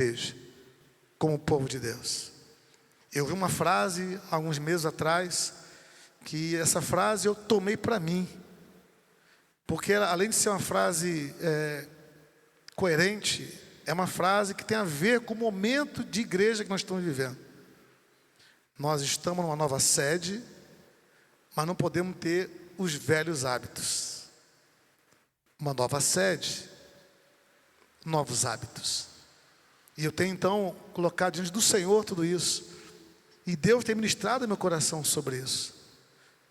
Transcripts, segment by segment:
igreja, como povo de Deus. Eu vi uma frase, alguns meses atrás, que essa frase eu tomei para mim. Porque além de ser uma frase coerente, é uma frase que tem a ver com o momento de igreja que nós estamos vivendo. Nós estamos numa nova sede, mas não podemos ter os velhos hábitos. Uma nova sede, novos hábitos. E eu tenho então colocado diante do Senhor tudo isso. E Deus tem ministrado no meu coração sobre isso.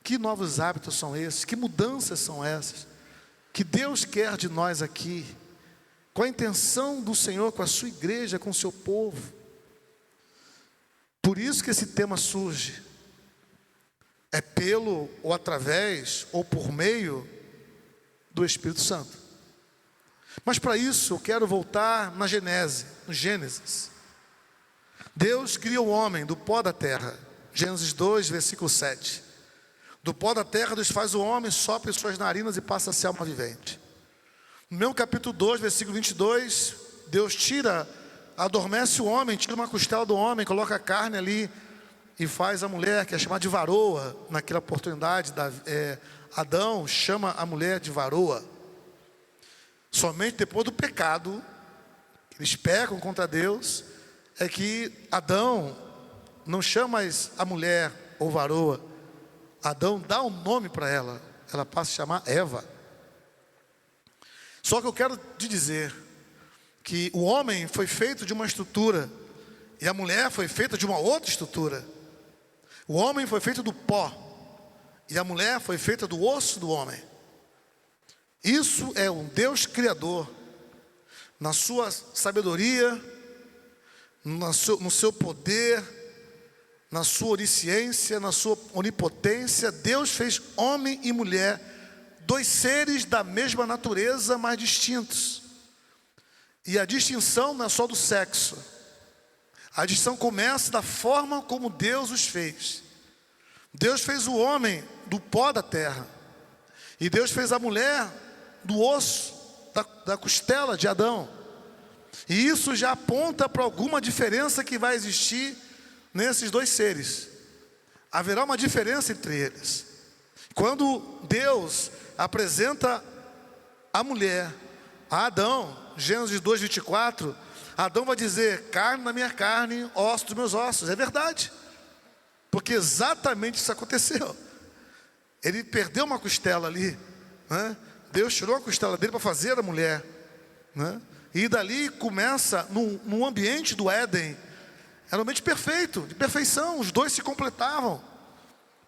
Que novos hábitos são esses? Que mudanças são essas? Que Deus quer de nós aqui? Qual a intenção do Senhor com a sua igreja, com o seu povo? Por isso que esse tema surge. É pelo, ou através, ou por meio do Espírito Santo. Mas para isso eu quero voltar na Gênesis. Deus cria o homem do pó da terra. Gênesis 2, versículo 7. Do pó da terra Deus faz o homem, sopra em suas narinas e passa a ser alma vivente. No mesmo capítulo 2, versículo 22, Deus adormece o homem, tira uma costela do homem, coloca a carne ali e faz a mulher, que é chamada de varoa. Naquela oportunidade, Adão chama a mulher de varoa. Somente depois do pecado, eles pecam contra Deus, é que Adão não chama mais a mulher ou varoa. Adão dá um nome para ela, ela passa a chamar Eva. Só que eu quero te dizer que o homem foi feito de uma estrutura e a mulher foi feita de uma outra estrutura. O homem foi feito do pó e a mulher foi feita do osso do homem. Isso é um Deus criador, na sua sabedoria, no seu poder, na sua onisciência, na sua onipotência. Deus fez homem e mulher, dois seres da mesma natureza, mas distintos. E a distinção não é só do sexo. A distinção começa da forma como Deus os fez. Deus fez o homem do pó da terra. E Deus fez a mulher do osso, da costela de Adão. E isso já aponta para alguma diferença que vai existir nesses dois seres. Haverá uma diferença entre eles. Quando Deus apresenta a mulher a Adão, Gênesis 2, 24, Adão vai dizer: carne da minha carne, osso dos meus ossos. É verdade, porque exatamente isso aconteceu. Ele perdeu uma costela ali, né? Deus tirou a costela dele para fazer a mulher, né? E dali começa, no ambiente do Éden, era um ambiente perfeito, de perfeição. Os dois se completavam.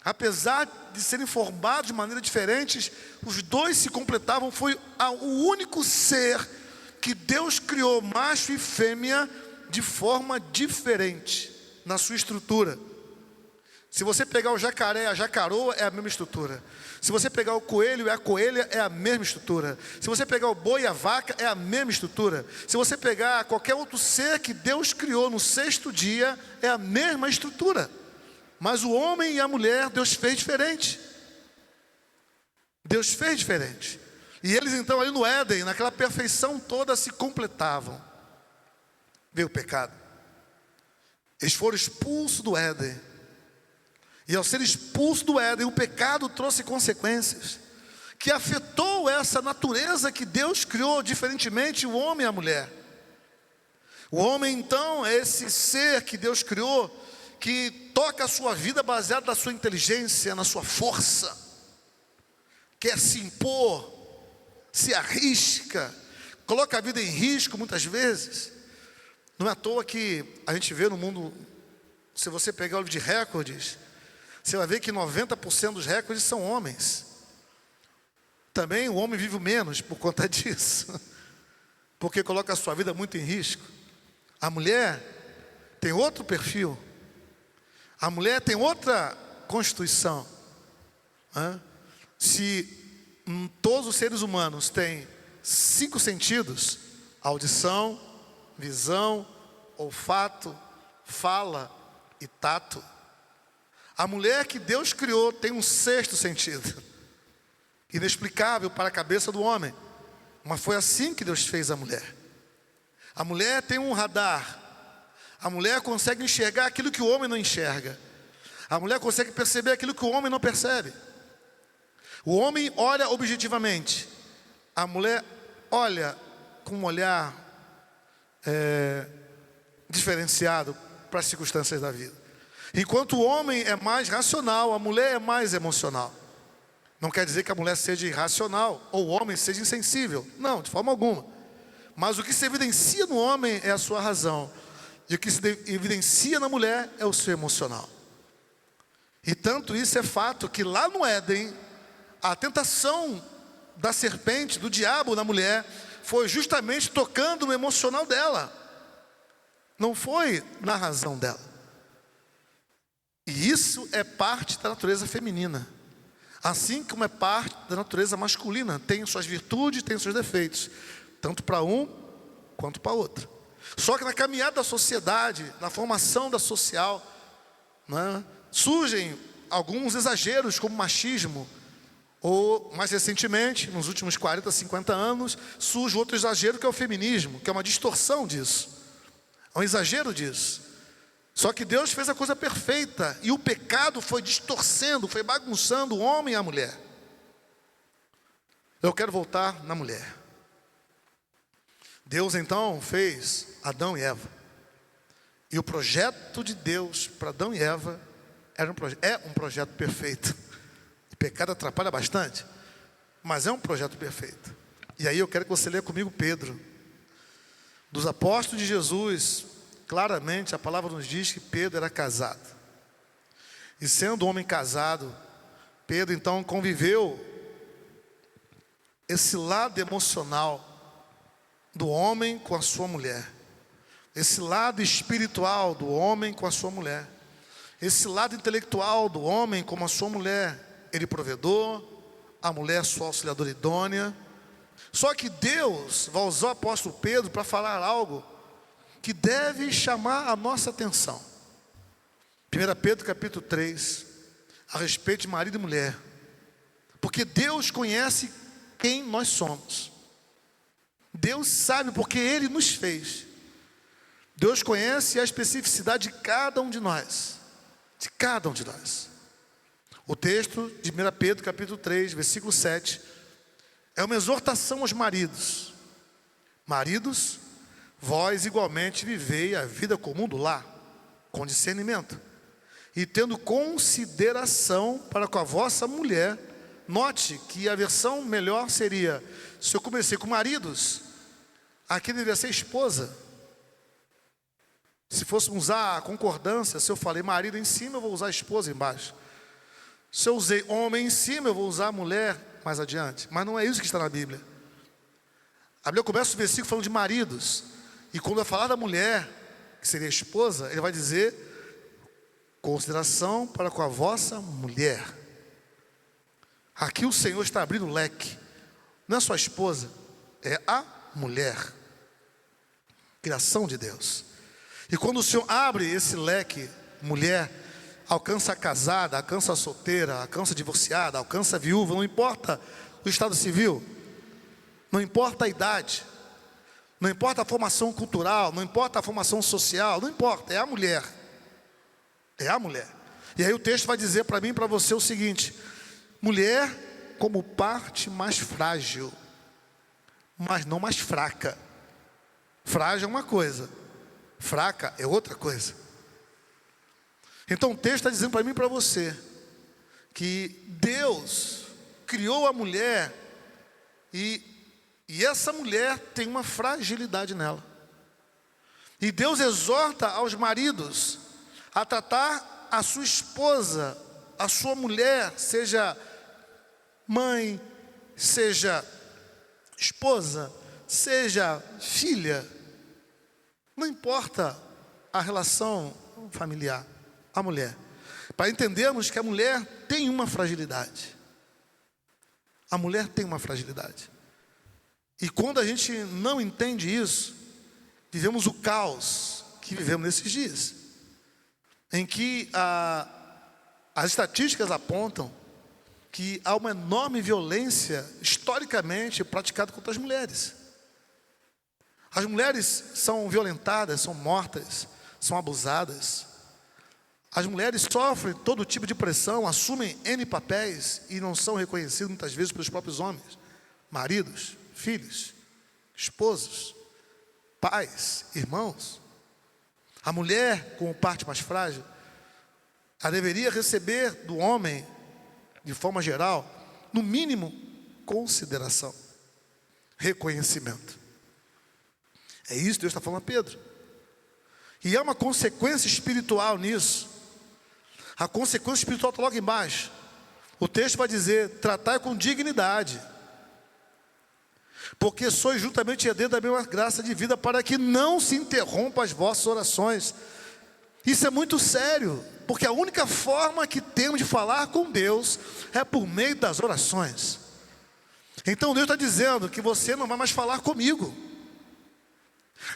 Apesar de serem formados de maneiras diferentes, os dois se completavam. Foi o único ser que Deus criou, macho e fêmea, de forma diferente na sua estrutura. Se você pegar o jacaré, a jacaroa, é a mesma estrutura. Se você pegar o coelho e a coelha, é a mesma estrutura. Se você pegar o boi e a vaca, é a mesma estrutura. Se você pegar qualquer outro ser que Deus criou no sexto dia, é a mesma estrutura. Mas o homem e a mulher, Deus fez diferente. Deus fez diferente. E eles então ali no Éden, naquela perfeição toda, se completavam. Veio o pecado. Eles foram expulsos do Éden. E ao ser expulso do Éden, o pecado trouxe consequências que afetou essa natureza que Deus criou diferentemente, o homem e a mulher. O homem então é esse ser que Deus criou, que toca a sua vida baseado na sua inteligência, na sua força, quer se impor, se arrisca, coloca a vida em risco muitas vezes. Não é à toa que a gente vê no mundo, se você pegar o livro de recordes, você vai ver que 90% dos recordes são homens. Também o homem vive menos por conta disso, porque coloca a sua vida muito em risco. A mulher tem outro perfil. A mulher tem outra constituição. Se todos os seres humanos têm 5 sentidos: audição, visão, olfato, fala e tato, a mulher que Deus criou tem um 6º sentido, inexplicável para a cabeça do homem, mas foi assim que Deus fez a mulher. A mulher tem um radar. A mulher consegue enxergar aquilo que o homem não enxerga. A mulher consegue perceber aquilo que o homem não percebe. O homem olha objetivamente. A mulher olha com um olhar diferenciado para as circunstâncias da vida. Enquanto o homem é mais racional, a mulher é mais emocional. Não quer dizer que a mulher seja irracional ou o homem seja insensível. Não, de forma alguma. Mas o que se evidencia no homem é a sua razão. E o que se evidencia na mulher é o seu emocional. E tanto isso é fato que lá no Éden, a tentação da serpente, do diabo na mulher, foi justamente tocando no emocional dela. Não foi na razão dela. E isso é parte da natureza feminina. Assim como é parte da natureza masculina. Tem suas virtudes, tem seus defeitos. Tanto para um, quanto para outro. Só que na caminhada da sociedade, na formação da social, né, surgem alguns exageros como machismo. Ou, mais recentemente, nos últimos 40, 50 anos, surge outro exagero que é o feminismo, que é uma distorção disso. É um exagero disso. Só que Deus fez a coisa perfeita e o pecado foi distorcendo, foi bagunçando o homem e a mulher. Eu quero voltar na mulher. Deus então fez Adão e Eva. E o projeto de Deus para Adão e Eva é um projeto perfeito. O pecado atrapalha bastante, mas é um projeto perfeito. E aí eu quero que você leia comigo Pedro. Dos apóstolos de Jesus, claramente a palavra nos diz que Pedro era casado. E sendo um homem casado, Pedro então conviveu esse lado emocional do homem com a sua mulher. Esse lado espiritual do homem com a sua mulher. Esse lado intelectual do homem com a sua mulher. Ele provedor, a mulher sua auxiliadora idônea. Só que Deus vai usar o apóstolo Pedro para falar algo que deve chamar a nossa atenção. 1 Pedro capítulo 3, a respeito de marido e mulher. Porque Deus conhece quem nós somos. Deus sabe porque Ele nos fez. Deus conhece a especificidade de cada um de nós. De cada um de nós. O texto de 1 Pedro capítulo 3, versículo 7, é uma exortação aos maridos. Maridos, vós igualmente vivei a vida comum do lar, com discernimento, e tendo consideração para com a vossa mulher. Note que a versão melhor seria, se eu comecei com maridos, aqui deveria ser esposa. Se fôssemos usar a concordância, se eu falei marido em cima, eu vou usar esposa embaixo. Se eu usei homem em cima, eu vou usar mulher mais adiante. Mas não é isso que está na Bíblia. A Bíblia começa o versículo falando de maridos. E quando vai falar da mulher, que seria esposa, ele vai dizer consideração para com a vossa mulher. Aqui o Senhor está abrindo o leque. Não é só a esposa, é a mulher. Criação de Deus. E quando o Senhor abre esse leque, mulher, alcança a casada, alcança a solteira, alcança a divorciada, alcança a viúva, não importa o estado civil, não importa a idade, não importa a formação cultural, não importa a formação social, não importa, é a mulher. É a mulher. E aí o texto vai dizer para mim e para você o seguinte: mulher como parte mais frágil, mas não mais fraca. Frágil é uma coisa, fraca é outra coisa. Então o texto está dizendo para mim e para você que Deus criou a mulher e essa mulher tem uma fragilidade nela. E Deus exorta aos maridos a tratar a sua esposa, a sua mulher, seja mãe, seja esposa, seja filha, não importa a relação familiar, a mulher, para entendermos que a mulher tem uma fragilidade. A mulher tem uma fragilidade. E quando a gente não entende isso, vivemos o caos que vivemos nesses dias, em que as estatísticas apontam que há uma enorme violência historicamente praticada contra as mulheres. As mulheres são violentadas, são mortas, são abusadas. As mulheres sofrem todo tipo de pressão, assumem N papéis e não são reconhecidas muitas vezes pelos próprios homens. Maridos, filhos, esposos, pais, irmãos. A mulher, como parte mais frágil, ela deveria receber do homem, de forma geral, no mínimo, consideração, reconhecimento. É isso que Deus está falando a Pedro. E há uma consequência espiritual nisso. A consequência espiritual está logo embaixo. O texto vai dizer: tratai com dignidade, porque sois juntamente herdeiros da mesma graça de vida, para que não se interrompam as vossas orações. Isso é muito sério, porque a única forma que temos de falar com Deus é por meio das orações. Então Deus está dizendo que você não vai mais falar comigo.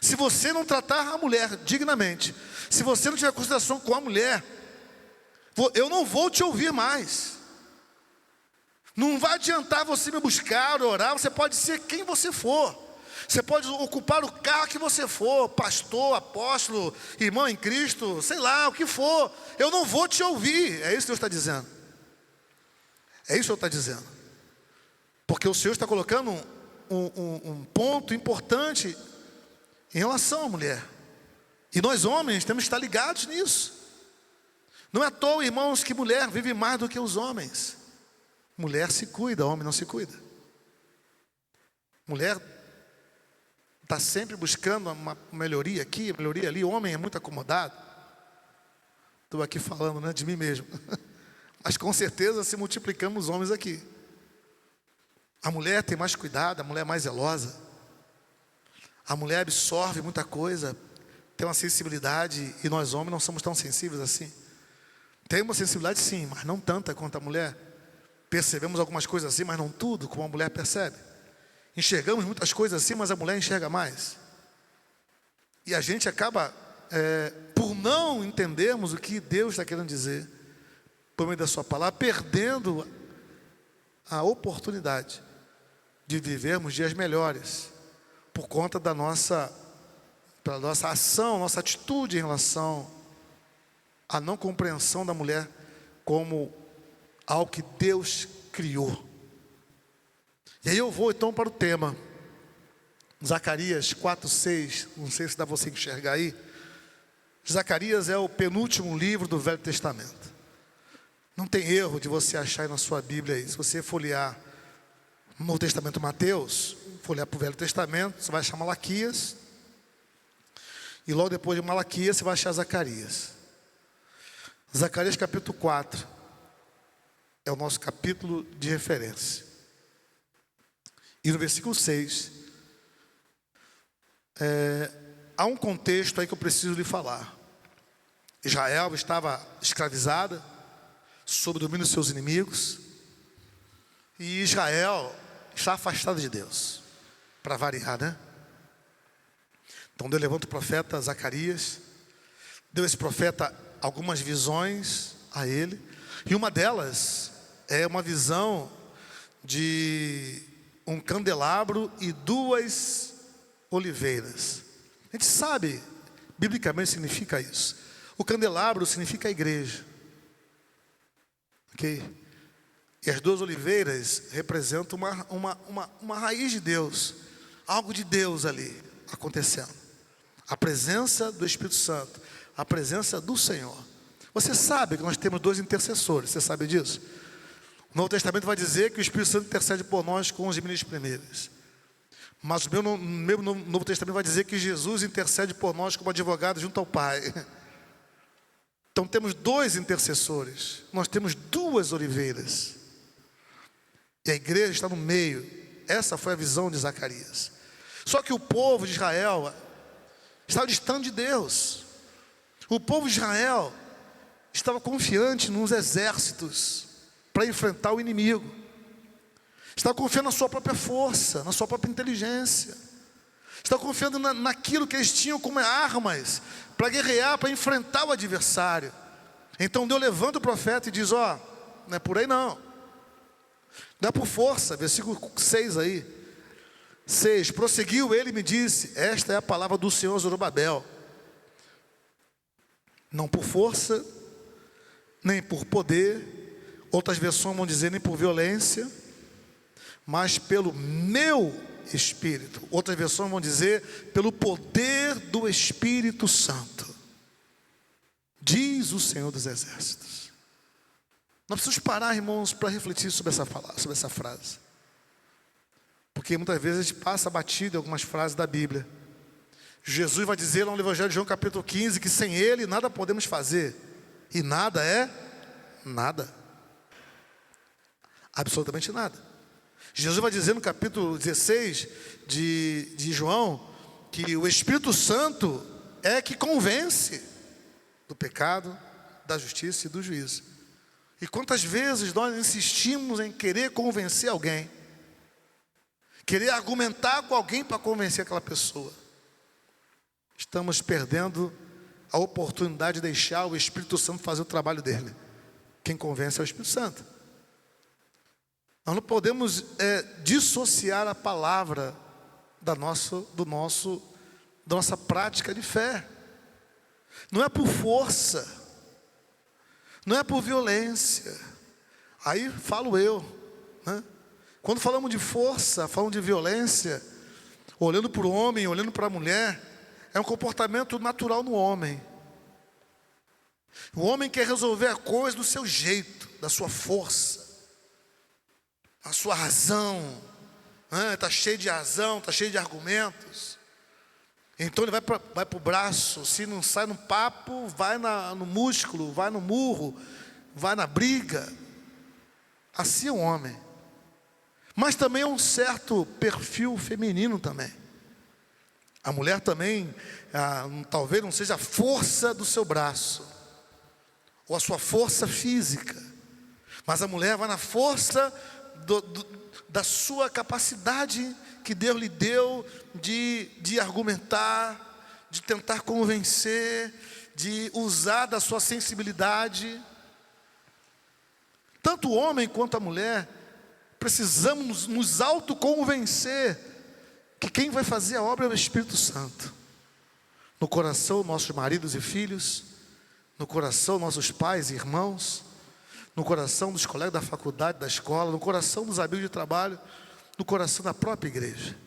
Se você não tratar a mulher dignamente, se você não tiver consideração com a mulher, eu não vou te ouvir mais. Não vai adiantar você me buscar, orar. Você pode ser quem você for. Você pode ocupar o cargo que você for, pastor, apóstolo, irmão em Cristo, sei lá, o que for. Eu não vou te ouvir. É isso que Deus está dizendo. É isso que Deus está dizendo. Porque o Senhor está colocando um ponto importante em relação à mulher. E nós homens temos que estar ligados nisso. Não é à toa, irmãos, que mulher vive mais do que os homens. Mulher se cuida, homem não se cuida. Mulher está sempre buscando uma melhoria aqui, melhoria ali. O homem é muito acomodado. Estou aqui falando, né, de mim mesmo. Mas com certeza se multiplicamos os homens aqui. A mulher tem mais cuidado, a mulher é mais zelosa. A mulher absorve muita coisa, tem uma sensibilidade, e nós homens não somos tão sensíveis assim. Tem uma sensibilidade sim, mas não tanta quanto a mulher. Percebemos algumas coisas assim, mas não tudo como a mulher percebe. Enxergamos muitas coisas assim, mas a mulher enxerga mais. E a gente acaba, por não entendermos o que Deus está querendo dizer, por meio da sua palavra, perdendo a oportunidade de vivermos dias melhores, por conta da nossa ação, nossa atitude em relação à não compreensão da mulher como algo que Deus criou. E aí eu vou então para o tema. Zacarias 4:6, não sei se dá você enxergar aí. Zacarias é o penúltimo livro do Velho Testamento. Não tem erro de você achar aí na sua Bíblia aí. Se você folhear no Novo Testamento Mateus, folhear para o Velho Testamento, você vai achar Malaquias. E logo depois de Malaquias, você vai achar Zacarias. Zacarias capítulo 4 é o nosso capítulo de referência. E no versículo 6, há um contexto aí que eu preciso lhe falar. Israel estava escravizada, sob o domínio dos seus inimigos. E Israel está afastado de Deus, para variar, né? Então Deus levanta o profeta Zacarias, deu esse profeta algumas visões a ele, e uma delas é uma visão de um candelabro e 2 oliveiras. A gente sabe, biblicamente significa isso. O candelabro significa a igreja, ok? E as 2 oliveiras representam uma raiz de Deus, algo de Deus ali acontecendo. A presença do Espírito Santo, a presença do Senhor. Você sabe que nós temos 2 intercessores, você sabe disso? O Novo Testamento vai dizer que o Espírito Santo intercede por nós com os ministros primeiros. Mas o meu Novo Testamento vai dizer que Jesus intercede por nós como advogado junto ao Pai. Então temos 2 intercessores, nós temos 2 oliveiras. E a igreja está no meio. Essa foi a visão de Zacarias. Só que o povo de Israel estava distante de Deus. O povo de Israel estava confiante nos exércitos para enfrentar o inimigo. Estava confiando na sua própria força, na sua própria inteligência. Estava confiando naquilo que eles tinham como armas para guerrear, para enfrentar o adversário. Então Deus levanta o profeta e diz: ó, não é por aí não. Não é por força, versículo 6 aí. 6. Prosseguiu ele e me disse: esta é a palavra do Senhor, Zorobabel. Não por força, nem por poder, outras versões vão dizer nem por violência, mas pelo meu Espírito. Outras versões vão dizer pelo poder do Espírito Santo, diz o Senhor dos Exércitos. Nós precisamos parar, irmãos, para refletir sobre essa frase, porque muitas vezes a gente passa batido em algumas frases da Bíblia. Jesus vai dizer lá no Evangelho de João capítulo 15 que sem Ele nada podemos fazer, e nada é nada, absolutamente nada. Jesus vai dizer no capítulo 16 de João que o Espírito Santo é que convence do pecado, da justiça e do juízo. E quantas vezes nós insistimos em querer convencer alguém, querer argumentar com alguém para convencer aquela pessoa, estamos perdendo a oportunidade de deixar o Espírito Santo fazer o trabalho dele. Quem convence é o Espírito Santo. Nós não podemos dissociar a palavra da nossa prática de fé. Não é por força, não é por violência. Aí falo eu, né? Quando falamos de força, falamos de violência, olhando para o homem, olhando para a mulher, é um comportamento natural no homem. O homem quer resolver a coisa do seu jeito, da sua força, a sua razão, está cheio de razão, está cheio de argumentos. Então ele vai para o braço, se não sai no papo, vai no músculo, vai no murro, vai na briga. Assim é o homem. Mas também é um certo perfil feminino também. A mulher também, talvez não seja a força do seu braço, ou a sua força física, mas a mulher vai na força da sua capacidade que Deus lhe deu de argumentar, de tentar convencer, de usar da sua sensibilidade. Tanto o homem quanto a mulher precisamos nos autoconvencer que quem vai fazer a obra é o Espírito Santo. No coração nossos maridos e filhos, no coração nossos pais e irmãos, no coração dos colegas da faculdade, da escola, no coração dos amigos de trabalho, no coração da própria igreja.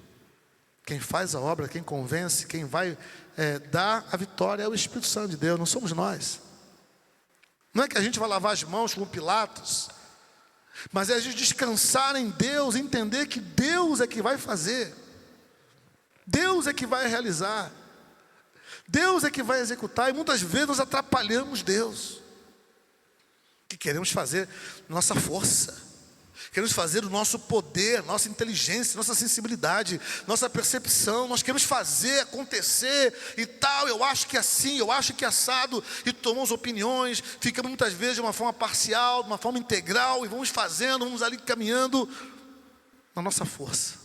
Quem faz a obra, quem convence, quem vai dar a vitória é o Espírito Santo de Deus, não somos nós. Não é que a gente vai lavar as mãos como Pilatos, mas é a gente descansar em Deus, entender que Deus é que vai fazer, Deus é que vai realizar, Deus é que vai executar. E muitas vezes nós atrapalhamos Deus, que queremos fazer nossa força, queremos fazer o nosso poder, nossa inteligência, nossa sensibilidade, nossa percepção. Nós queremos fazer acontecer e tal. Eu acho que é assim, eu acho que é assado. E tomamos opiniões, ficamos muitas vezes de uma forma parcial, de uma forma integral, e vamos fazendo, vamos ali caminhando na nossa força.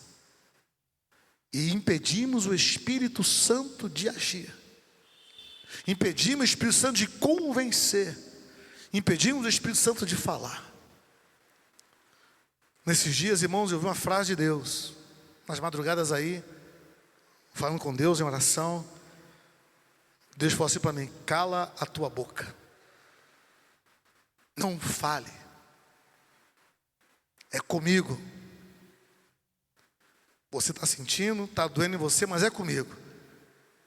E impedimos o Espírito Santo de agir. Impedimos o Espírito Santo de convencer. Impedimos o Espírito Santo de falar. Nesses dias, irmãos, eu vi uma frase de Deus, nas madrugadas aí, falando com Deus em oração. Deus falou assim para mim: cala a tua boca, não fale, é comigo. Você está sentindo, está doendo em você, mas é comigo.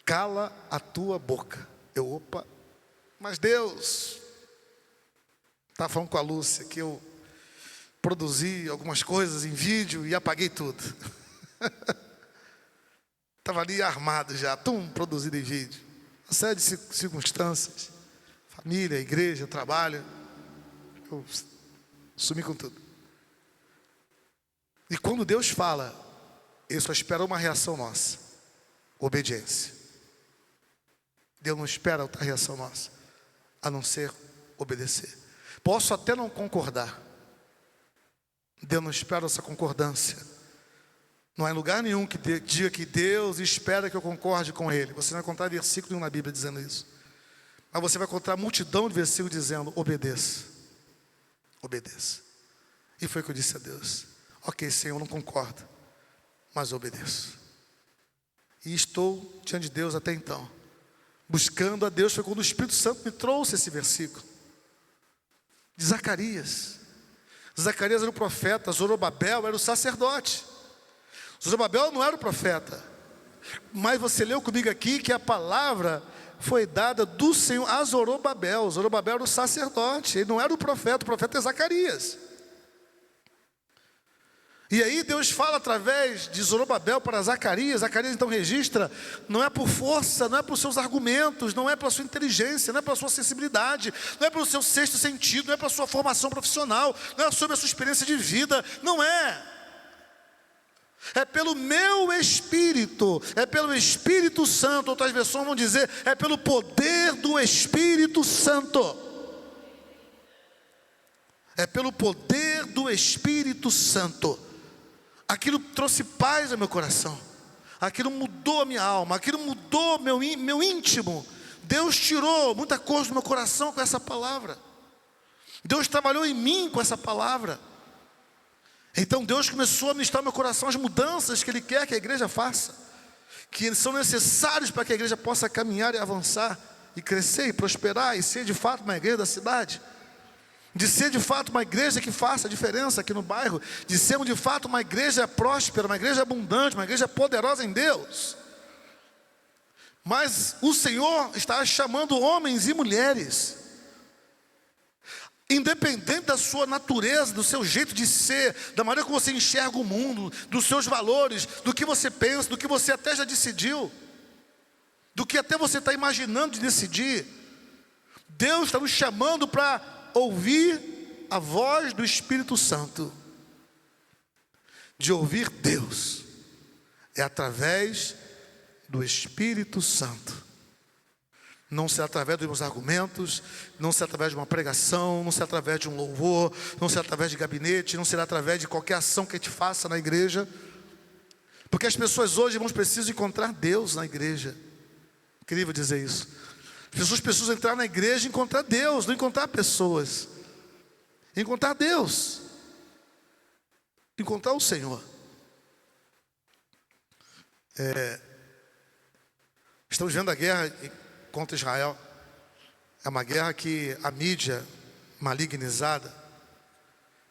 Cala a tua boca. Opa, mas Deus, estava falando com a Lúcia que eu produzi algumas coisas em vídeo e apaguei tudo. Estava ali armado já, produzido em vídeo. Uma série de circunstâncias, família, igreja, trabalho. Eu sumi com tudo. E quando Deus fala, Ele só espera uma reação nossa: obediência. Deus não espera outra reação nossa, a não ser obedecer. Posso até não concordar, Deus não espera essa concordância. Não há lugar nenhum que diga que Deus espera que eu concorde com Ele. Você não vai encontrar versículo nenhum na Bíblia dizendo isso. Mas você vai encontrar multidão de versículos dizendo: obedeça, obedeça. E foi o que eu disse a Deus: ok, Senhor, eu não concordo, mas obedeço. E estou diante de Deus até então, buscando a Deus. Foi quando o Espírito Santo me trouxe esse versículo de Zacarias. Zacarias era o profeta, Zorobabel era o sacerdote. Zorobabel não era o profeta, mas você leu comigo aqui que a palavra foi dada do Senhor a Zorobabel. Zorobabel era o sacerdote, ele não era o profeta é Zacarias. E aí Deus fala através de Zorobabel para Zacarias. Zacarias então registra, não é por força, não é por seus argumentos, não é pela sua inteligência, não é pela sua sensibilidade, não é pelo seu sexto sentido, não é pela sua formação profissional, não é sobre a sua experiência de vida, não é. É pelo meu Espírito, é pelo Espírito Santo. Outras versões vão dizer, é pelo poder do Espírito Santo. É pelo poder do Espírito Santo. Aquilo trouxe paz ao meu coração, aquilo mudou a minha alma, aquilo mudou meu íntimo. Deus tirou muita coisa do meu coração com essa palavra. Deus trabalhou em mim com essa palavra. Então Deus começou a ministrar no meu coração as mudanças que Ele quer que a igreja faça, que são necessários para que a igreja possa caminhar e avançar, e crescer, e prosperar, e ser de fato uma igreja da cidade, de ser de fato uma igreja que faça a diferença aqui no bairro, de sermos de fato uma igreja próspera, uma igreja abundante, uma igreja poderosa em Deus. Mas o Senhor está chamando homens e mulheres, independente da sua natureza, do seu jeito de ser, da maneira como você enxerga o mundo, dos seus valores, do que você pensa, do que você até já decidiu, do que até você está imaginando de decidir. Deus está nos chamando para ouvir a voz do Espírito Santo. De ouvir Deus é através do Espírito Santo. Não será através dos meus argumentos, não será através de uma pregação, não será através de um louvor, não será através de gabinete, não será através de qualquer ação que a gente faça na igreja. Porque as pessoas hoje, irmãos, precisam encontrar Deus na igreja. Incrível dizer isso. As pessoas precisam entrar na igreja e encontrar Deus, não encontrar pessoas. Encontrar Deus. Encontrar o Senhor. Estamos vendo a guerra contra Israel. É uma guerra que a mídia malignizada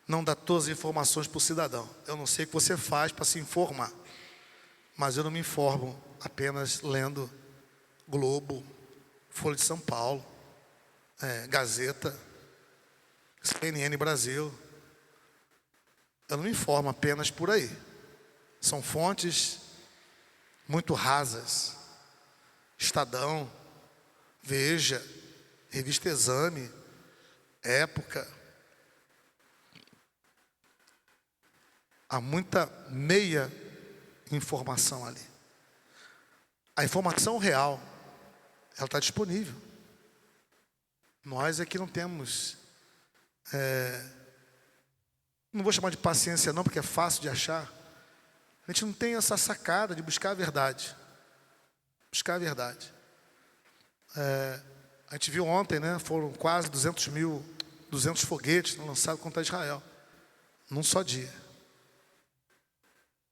não dá todas as informações para o cidadão. Eu não sei o que você faz para se informar, mas eu não me informo apenas lendo Globo, Folha de São Paulo, Gazeta, CNN Brasil. Eu não me informo apenas por aí. São fontes muito rasas. Estadão, Veja, Revista Exame, Época. Há muita meia informação ali. A informação real, ela está disponível. Nós aqui não temos, não vou chamar de paciência não, porque é fácil de achar. A gente não tem essa sacada de buscar a verdade. Buscar a verdade. A gente viu ontem, né? Foram quase 200 foguetes lançados contra Israel. Num só dia.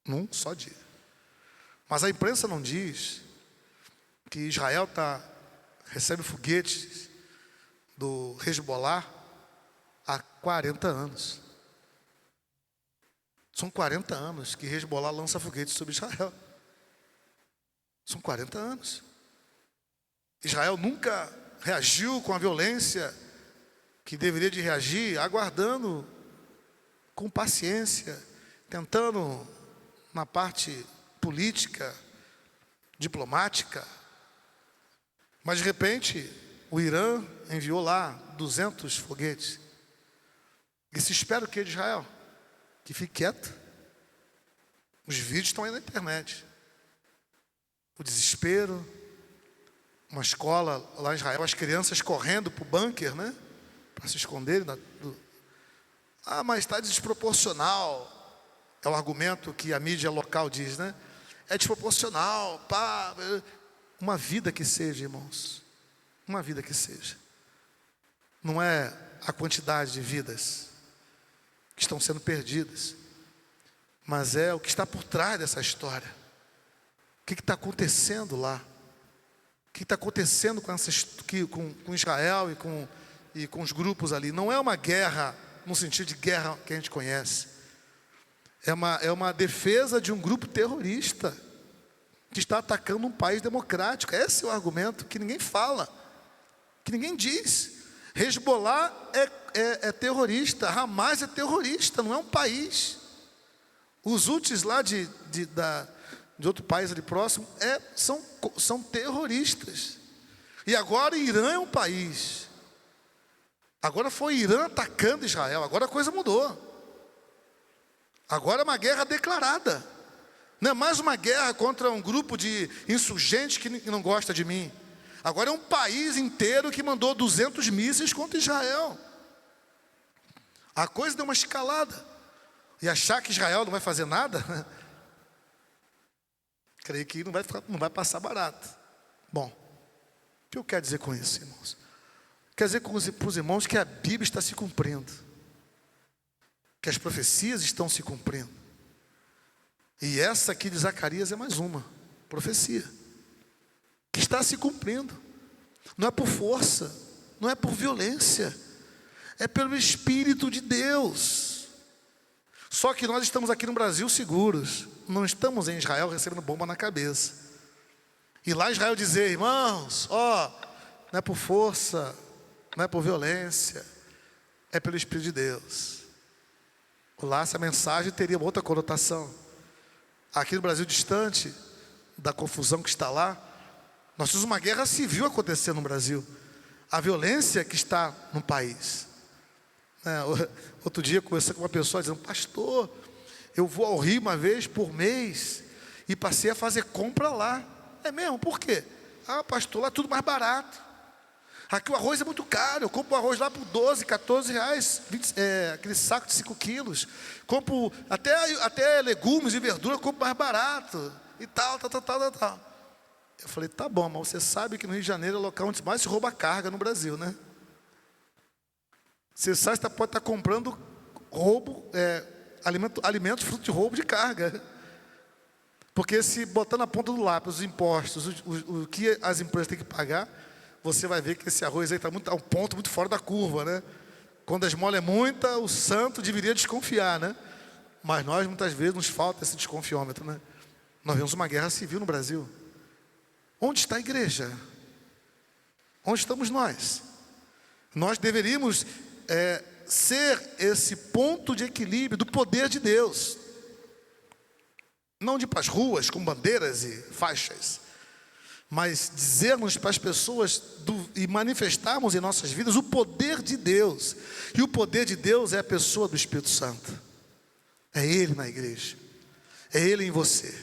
Num só dia. Mas a imprensa não diz que Israel recebe foguetes do Hezbollah há 40 anos. São 40 anos que Hezbollah lança foguetes sobre Israel. São 40 anos. Israel nunca reagiu com a violência que deveria de reagir, aguardando com paciência, tentando na parte política, diplomática. Mas de repente, o Irã enviou lá 200 foguetes. E se espera o que de Israel? Que fique quieto. Os vídeos estão aí na internet. O desespero. Uma escola lá em Israel, as crianças correndo para o bunker, né? Para se esconderem. Mas está desproporcional. É o argumento que a mídia local diz, né? É desproporcional. Uma vida que seja, irmãos. Uma vida que seja. Não é a quantidade de vidas que estão sendo perdidas. mas é o que está por trás dessa história. O que está acontecendo lá? O que está acontecendo com Israel e com os grupos ali? Não é uma guerra no sentido de guerra que a gente conhece. É uma defesa de um grupo terrorista que está atacando um país democrático. Esse é o argumento que ninguém fala, que ninguém diz. Hezbollah é terrorista, Hamas é terrorista, não é um país. Os Houthis lá de outro país ali próximo são terroristas. E agora Irã é um país. Agora foi Irã atacando Israel, agora a coisa mudou. Agora é uma guerra declarada. Não é mais uma guerra contra um grupo de insurgentes que não gosta de mim. Agora é um país inteiro que mandou 200 mísseis contra Israel. A coisa deu uma escalada. E achar que Israel não vai fazer nada, creio que não vai passar barato. Bom, o que eu quero dizer com isso, irmãos? Quer dizer para os irmãos que a Bíblia está se cumprindo, que as profecias estão se cumprindo. E essa aqui de Zacarias é mais uma profecia que está se cumprindo. Não é por força, não é por violência, é pelo Espírito de Deus. Só que nós estamos aqui no Brasil seguros, não estamos em Israel recebendo bomba na cabeça. E lá Israel dizer, irmãos, não é por força, não é por violência, é pelo Espírito de Deus. Lá essa mensagem teria uma outra conotação. Aqui no Brasil distante da confusão que está lá, nós temos uma guerra civil acontecendo no Brasil. A violência que está no país. Outro dia conversei com uma pessoa dizendo, pastor, eu vou ao Rio uma vez por mês e passei a fazer compra lá. É mesmo? Por quê? Pastor, lá é tudo mais barato. Aqui o arroz é muito caro, eu compro o arroz lá por 12, 14 reais, aquele saco de 5 quilos. Compro até legumes e verdura, eu compro mais barato. E tal. Eu falei, tá bom, mas você sabe que no Rio de Janeiro é o local onde mais se rouba carga no Brasil, né? Você sabe que você pode estar comprando alimentos fruto de roubo de carga. Porque se botar na ponta do lápis os impostos, o que as empresas têm que pagar, você vai ver que esse arroz aí está a um ponto muito fora da curva, né? Quando a esmola é muita, o santo deveria desconfiar, né? Mas nós, muitas vezes, nos falta esse desconfiômetro, né? Nós vemos uma guerra civil no Brasil. Onde está a igreja? Onde estamos nós? Nós deveríamos ser esse ponto de equilíbrio do poder de Deus. Não de ir para as ruas com bandeiras e faixas, mas dizermos para as pessoas e manifestarmos em nossas vidas o poder de Deus. E o poder de Deus é a pessoa do Espírito Santo. É Ele na igreja. É Ele em você.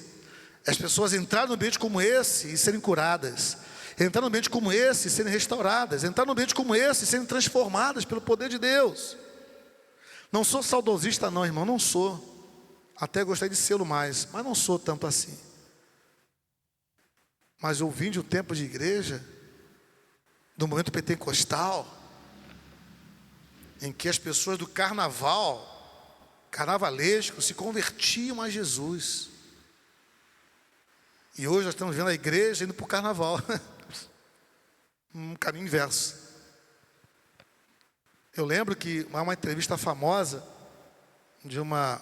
As pessoas entrarem num ambiente como esse e serem curadas. Entrar num ambiente como esse e serem restauradas. Entrar num ambiente como esse e serem transformadas pelo poder de Deus. Não sou saudosista não, irmão, não sou. Até gostaria de ser mais, mas não sou tanto assim. Mas eu vim de um tempo de igreja, do momento pentecostal, em que as pessoas do carnavalesco, se convertiam a Jesus. E hoje nós estamos vendo a igreja indo para o carnaval. Um caminho inverso. Eu lembro que há uma entrevista famosa de uma...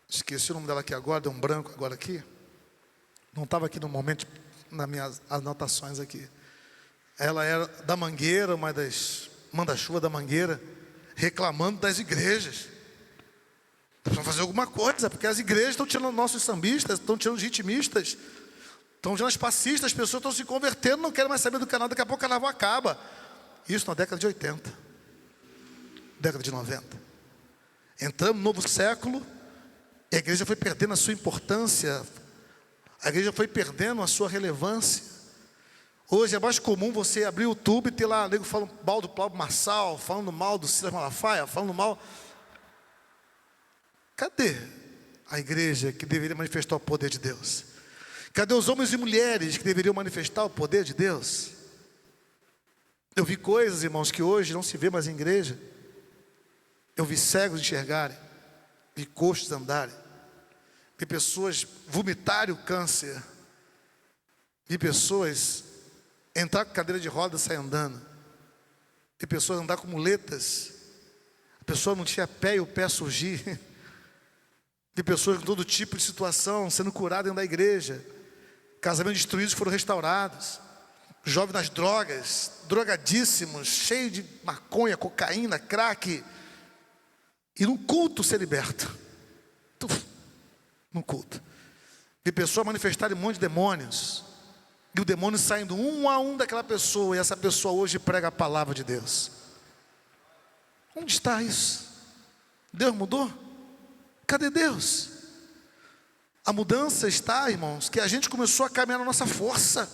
Esqueci o nome dela aqui agora, deu um branco agora aqui. Não estava aqui no momento, nas minhas anotações aqui. Ela era da Mangueira, uma das manda-chuva da Mangueira, reclamando das igrejas. Precisam fazer alguma coisa, porque as igrejas estão tirando nossos sambistas, estão tirando os ritmistas, estão tirando os passistas, as pessoas estão se convertendo, não querem mais saber do canal, daqui a pouco o carnaval acaba. Isso na década de 80, década de 90. Entramos no novo século, e a igreja foi perdendo a sua importância, a igreja foi perdendo a sua relevância. Hoje é mais comum você abrir o YouTube e ter lá nego falando mal do Pablo Marçal, falando mal do Silas Malafaia, falando mal. Cadê a igreja que deveria manifestar o poder de Deus? Cadê os homens e mulheres que deveriam manifestar o poder de Deus? Eu vi coisas, irmãos, que hoje não se vê mais em igreja. Eu vi cegos enxergarem, vi coxos andarem. Vi pessoas vomitarem o câncer. Vi pessoas entrar com cadeira de roda e sair andando. Vi pessoas andar com muletas. A pessoa não tinha pé e o pé surgir. Vi pessoas com todo tipo de situação sendo curadas dentro da igreja. Casamentos destruídos foram restaurados. Jovens nas drogas, drogadíssimos, cheios de maconha, cocaína, crack. E num culto ser liberto. Num culto. Vi pessoas manifestarem um monte de demônios. E o demônio saindo um a um daquela pessoa. E essa pessoa hoje prega a palavra de Deus. Onde está isso? Deus mudou? Cadê Deus? A mudança está, irmãos, que a gente começou a caminhar na nossa força.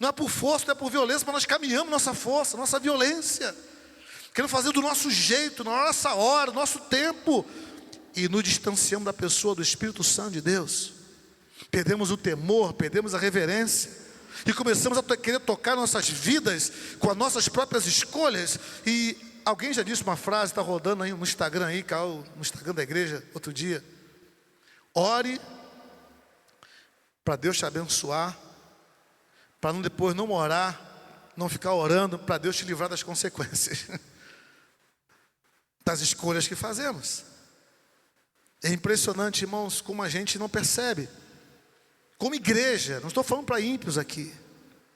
Não é por força, não é por violência, mas nós caminhamos nossa força, nossa violência. Queremos fazer do nosso jeito, na nossa hora, no nosso tempo. E nos distanciamos da pessoa, do Espírito Santo de Deus. Perdemos o temor, perdemos a reverência. E começamos a querer tocar nossas vidas com as nossas próprias escolhas. E alguém já disse uma frase, está rodando aí no Instagram aí, caiu no Instagram da igreja outro dia. Ore para Deus te abençoar, para depois não orar, não ficar orando para Deus te livrar das consequências das escolhas que fazemos. É impressionante, irmãos, como a gente não percebe. Como igreja, não estou falando para ímpios aqui,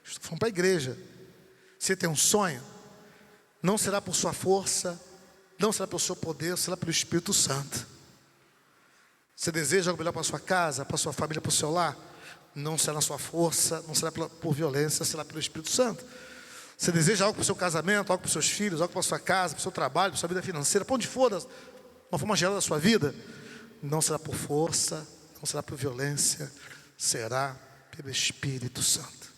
estou falando para a igreja. Você tem um sonho, não será por sua força, não será pelo seu poder, será pelo Espírito Santo. Você deseja algo melhor para a sua casa, para a sua família, para o seu lar? Não será na sua força, não será por violência, será pelo Espírito Santo. Você deseja algo para o seu casamento, algo para os seus filhos, algo para a sua casa, para o seu trabalho, para a sua vida financeira, para onde for, de uma forma geral da sua vida? Não será por força, não será por violência, será pelo Espírito Santo.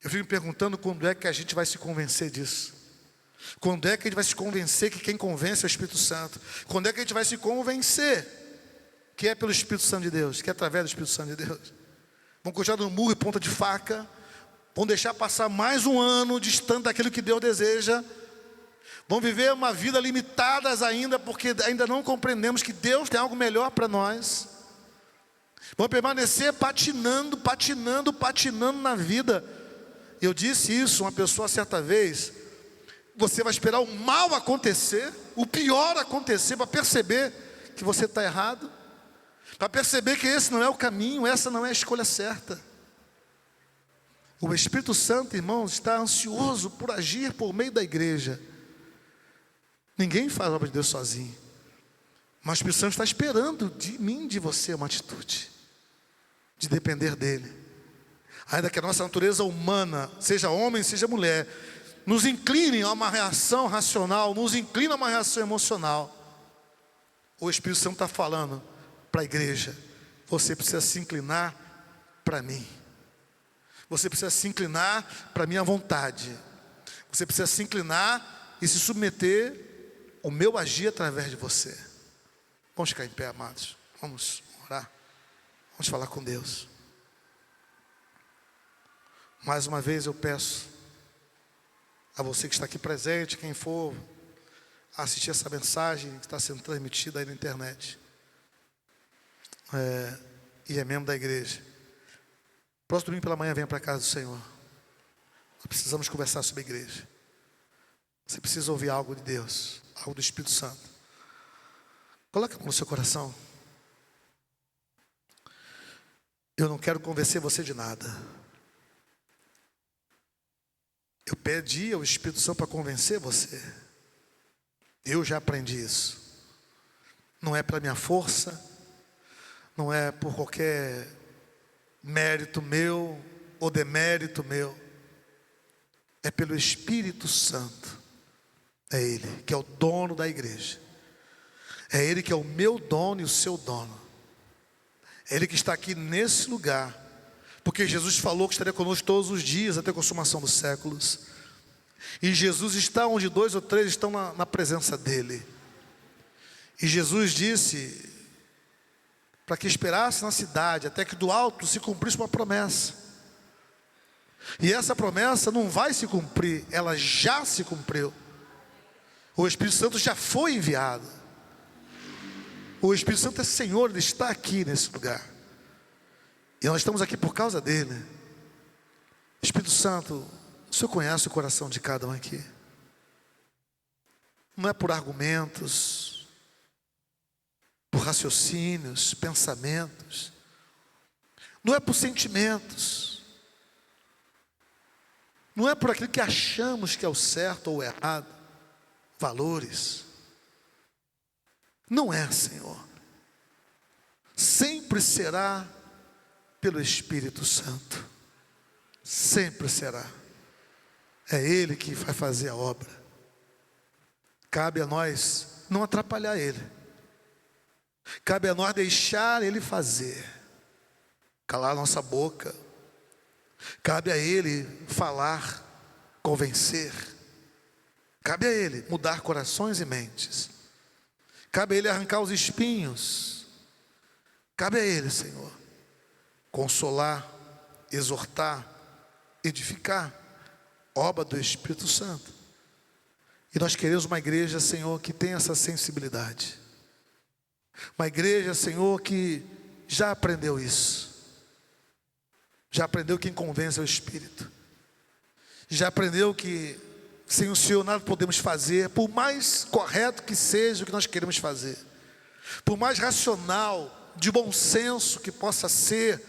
Eu fico me perguntando quando é que a gente vai se convencer disso. Quando é que a gente vai se convencer que quem convence é o Espírito Santo? Quando é que a gente vai se convencer que é pelo Espírito Santo de Deus, que é através do Espírito Santo de Deus? Vão continuar dando murro e ponta de faca, vão deixar passar mais um ano distante daquilo que Deus deseja, vão viver uma vida limitadas ainda, porque ainda não compreendemos que Deus tem algo melhor para nós. Vão permanecer patinando na vida. Eu disse isso a uma pessoa certa vez. Você vai esperar o mal acontecer, o pior acontecer, para perceber que você está errado, para perceber que esse não é o caminho, essa não é a escolha certa. O Espírito Santo, irmãos, está ansioso por agir por meio da igreja. Ninguém faz a obra de Deus sozinho, mas o Espírito Santo está esperando de mim, de você, uma atitude de depender dele. Ainda que a nossa natureza humana, seja homem, seja mulher, nos incline a uma reação racional, nos inclina a uma reação emocional, o Espírito Santo está falando para a igreja: você precisa se inclinar para mim, você precisa se inclinar para a minha vontade, você precisa se inclinar e se submeter ao meu agir através de você. Vamos ficar em pé, amados, vamos orar, vamos falar com Deus. Mais uma vez eu peço a você que está aqui presente, quem for assistir essa mensagem que está sendo transmitida aí na internet, e é membro da igreja, próximo domingo pela manhã venha para a casa do Senhor. Nós precisamos conversar sobre a igreja. Você precisa ouvir algo de Deus, algo do Espírito Santo. Coloque a mão no seu coração. Eu não quero convencer você de nada. Eu pedi ao Espírito Santo para convencer você. Eu já aprendi isso. Não é pela minha força, não é por qualquer mérito meu ou demérito meu. É pelo Espírito Santo. É Ele que é o dono da igreja. É Ele que é o meu dono e o seu dono. É Ele que está aqui nesse lugar, porque Jesus falou que estaria conosco todos os dias até a consumação dos séculos. E Jesus está onde 2 ou 3 estão na presença dEle. E Jesus disse para que esperasse na cidade até que do alto se cumprisse uma promessa. E essa promessa não vai se cumprir, ela já se cumpriu. O Espírito Santo já foi enviado. O Espírito Santo é Senhor, Ele está aqui nesse lugar. E nós estamos aqui por causa dEle. Espírito Santo, o Senhor conhece o coração de cada um aqui. Não é por argumentos, por raciocínios, pensamentos. Não é por sentimentos. Não é por aquilo que achamos que é o certo ou o errado. Valores. Não é, Senhor. Sempre será pelo Espírito Santo. Sempre será. É Ele que vai fazer a obra. Cabe a nós não atrapalhar Ele. Cabe a nós deixar Ele fazer. Calar nossa boca. Cabe a Ele falar, convencer. Cabe a Ele mudar corações e mentes. Cabe a Ele arrancar os espinhos. Cabe a Ele, Senhor, consolar, exortar, edificar, obra do Espírito Santo. E nós queremos uma igreja, Senhor, que tenha essa sensibilidade. Uma igreja, Senhor, que já aprendeu isso. Já aprendeu quem convence é o Espírito. Já aprendeu que sem o Senhor nada podemos fazer, por mais correto que seja o que nós queremos fazer, por mais racional, de bom senso que possa ser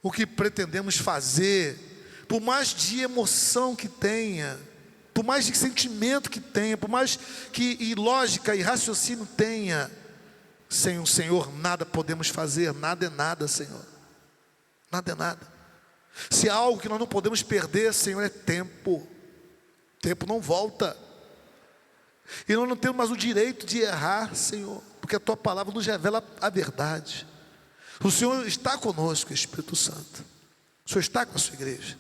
o que pretendemos fazer, por mais de emoção que tenha, por mais de sentimento que tenha, por mais que e lógica e raciocínio tenha, sem o Senhor nada podemos fazer. Nada é nada, Senhor. Nada é nada. Se há algo que nós não podemos perder, Senhor, é tempo. Tempo não volta. E nós não temos mais o direito de errar, Senhor, porque a Tua palavra nos revela a verdade. O Senhor está conosco, Espírito Santo. O Senhor está com a sua igreja.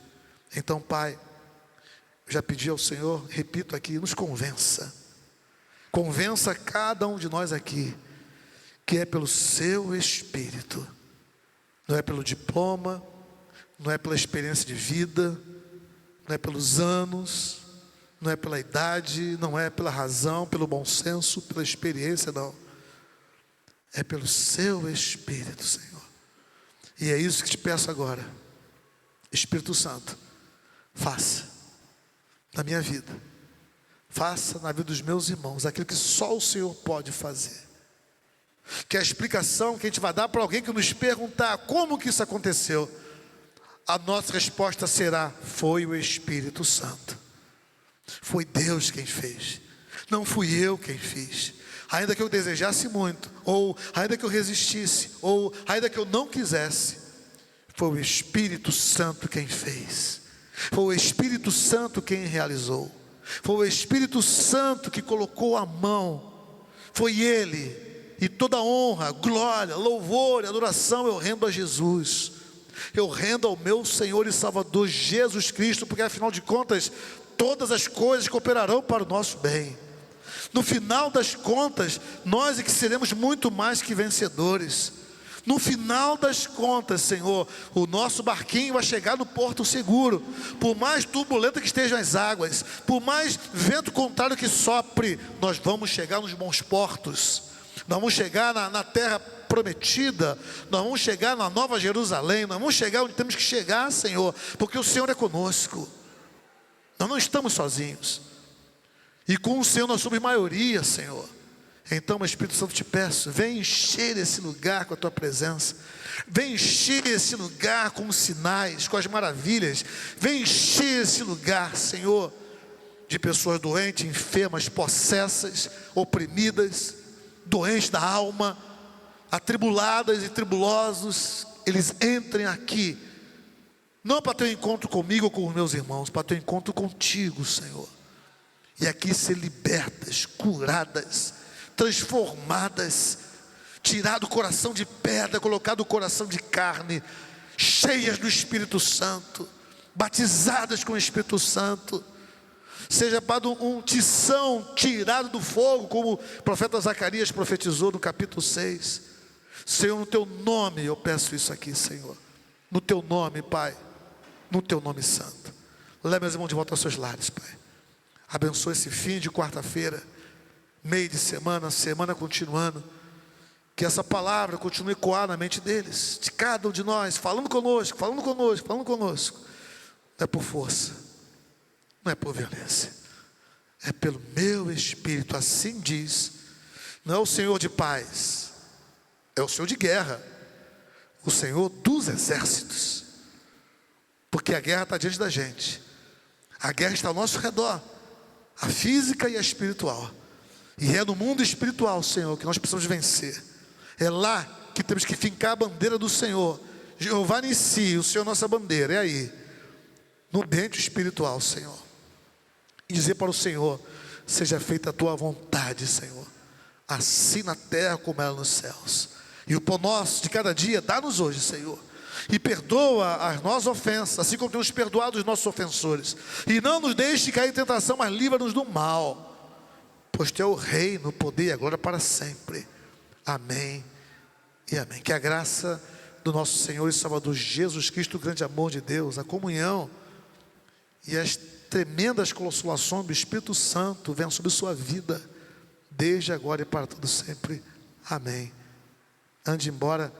Então, Pai, eu já pedi ao Senhor, repito aqui, nos convença. Convença cada um de nós aqui, que é pelo Seu Espírito. Não é pelo diploma, não é pela experiência de vida, não é pelos anos, não é pela idade, não é pela razão, pelo bom senso, pela experiência, não. É pelo Seu Espírito, Senhor. E é isso que te peço agora. Espírito Santo, faça na minha vida, faça na vida dos meus irmãos aquilo que só o Senhor pode fazer. Que a explicação que a gente vai dar para alguém que nos perguntar como que isso aconteceu, a nossa resposta será: foi o Espírito Santo. Foi Deus quem fez. Não fui eu quem fiz. Ainda que eu desejasse muito, ou ainda que eu resistisse, ou ainda que eu não quisesse, foi o Espírito Santo quem fez. Foi o Espírito Santo quem realizou. Foi o Espírito Santo que colocou a mão. Foi Ele. E toda honra, glória, louvor e adoração eu rendo a Jesus. Eu rendo ao meu Senhor e Salvador Jesus Cristo, porque afinal de contas, todas as coisas cooperarão para o nosso bem. No final das contas, nós é que seremos muito mais que vencedores. No final das contas, Senhor, o nosso barquinho vai chegar no porto seguro. Por mais turbulenta que estejam as águas, por mais vento contrário que sopre, nós vamos chegar nos bons portos. Nós vamos chegar na terra prometida, nós vamos chegar na Nova Jerusalém, nós vamos chegar onde temos que chegar, Senhor, porque o Senhor é conosco. Nós não estamos sozinhos. E com o Senhor nós somos maioria, Senhor. Então, Espírito Santo, te peço, vem encher esse lugar com a Tua presença. Vem encher esse lugar com os sinais, com as maravilhas. Vem encher esse lugar, Senhor, de pessoas doentes, enfermas, possessas, oprimidas, doentes da alma, atribuladas e tribulosos. Eles entrem aqui, não para ter um encontro comigo ou com os meus irmãos, para ter um encontro contigo, Senhor. E aqui ser libertas, curadas, transformadas, tirado o coração de pedra, colocado o coração de carne, cheias do Espírito Santo, batizadas com o Espírito Santo. Seja para um tição tirado do fogo, como o profeta Zacarias profetizou no capítulo 6. Senhor, no Teu nome eu peço isso aqui, Senhor. No Teu nome, Pai, no Teu nome santo. Leve meus irmãos de volta aos seus lares, Pai. Abençoe esse fim de quarta-feira, meio de semana, semana continuando. Que essa palavra continue a ecoar na mente deles, de cada um de nós, falando conosco, falando conosco, falando conosco. Não é por força, não é por violência, é pelo meu Espírito, assim diz. Não é o Senhor de paz, é o Senhor de guerra, o Senhor dos exércitos. Porque a guerra está diante da gente, a guerra está ao nosso redor, a física e a espiritual. E é no mundo espiritual, Senhor, que nós precisamos vencer. É lá que temos que fincar a bandeira do Senhor. Jeová Nissi, o Senhor nossa bandeira, é aí, no ambiente espiritual, Senhor. E dizer para o Senhor: seja feita a tua vontade, Senhor, assim na terra como ela nos céus. E o pão nosso de cada dia dá-nos hoje, Senhor. E perdoa as nossas ofensas, assim como temos perdoado os nossos ofensores. E não nos deixe cair em tentação, mas livra-nos do mal. Pois tu é o reino, o poder e a glória para sempre. Amém e amém. Que a graça do nosso Senhor e Salvador Jesus Cristo, o grande amor de Deus, a comunhão e as tremendas consolações do Espírito Santo venham sobre sua vida, desde agora e para todo sempre. Amém. Ande embora.